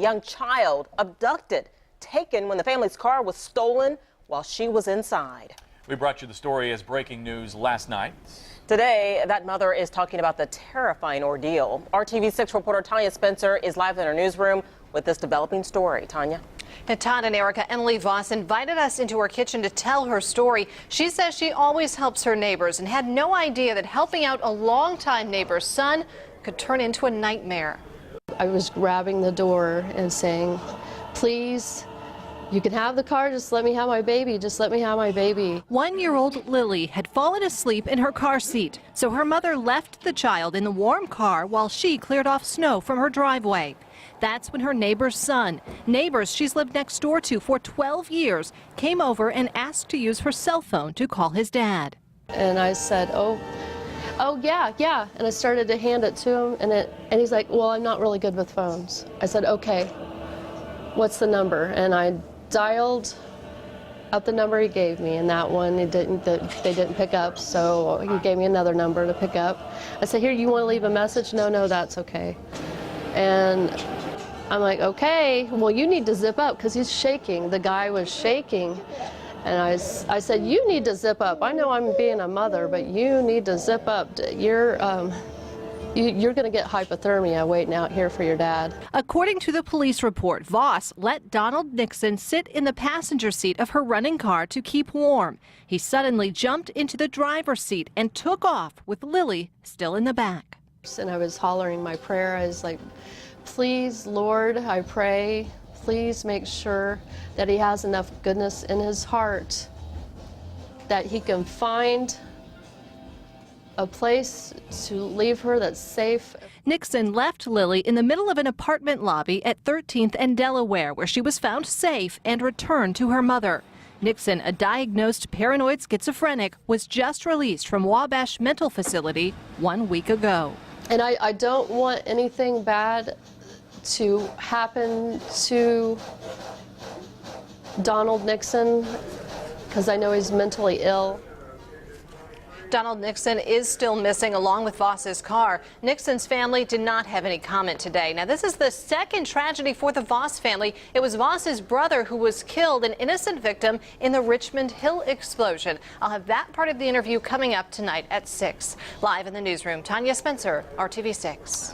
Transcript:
young child abducted, taken when the family's car was stolen while she was inside. We brought you the story as breaking news last night. Today, that mother is talking about the terrifying ordeal. RTV6 reporter Tanya Spencer is live in her newsroom with this developing story. Tanya. And Todd and Erica, Emily Voss invited us into her kitchen to tell her story. She says she always helps her neighbors and had no idea that helping out a longtime neighbor's son could turn into a nightmare. I was grabbing the door and saying, please, you can have the car, just let me have my baby, just let me have my baby. 1-year-old Lily had fallen asleep in her car seat, so her mother left the child in the warm car while she cleared off snow from her driveway. That's when her neighbor's son, neighbors she's lived next door to for 12 years, came over and asked to use her cell phone to call his dad. And I said, oh yeah, and I started to hand it to him, and he's like, well, I'm not really good with phones. I said, okay, what's the number? And I dialed up the number he gave me, and that one they didn't pick up, so he gave me another number to pick up. I said, here, you want to leave a message? No, that's okay. And I'm like, okay, well, you need to zip up, because he's shaking. The guy was shaking. And I said, you need to zip up. I know I'm being a mother, but you need to zip up. You're going to get hypothermia waiting out here for your dad. According to the police report, Voss let Donald Nixon sit in the passenger seat of her running car to keep warm. He suddenly jumped into the driver's seat and took off with Lily still in the back. And I was hollering my prayer. I was like, please, Lord, I pray, please make sure that he has enough goodness in his heart that he can find a place to leave her that's safe. Nixon left Lily in the middle of an apartment lobby at 13th and Delaware, where she was found safe and returned to her mother. Nixon, a diagnosed paranoid schizophrenic, was just released from Wabash Mental Facility 1 week ago. And I don't want anything bad to happen to Donald Nixon, because I know he's mentally ill. Donald Nixon is still missing along with Voss's car. Nixon's family did not have any comment today. Now, this is the second tragedy for the Voss family. It was Voss's brother who was killed, an innocent victim in the Richmond Hill explosion. I'll have that part of the interview coming up tonight at 6. Live in the newsroom, Tanya Spencer, RTV6.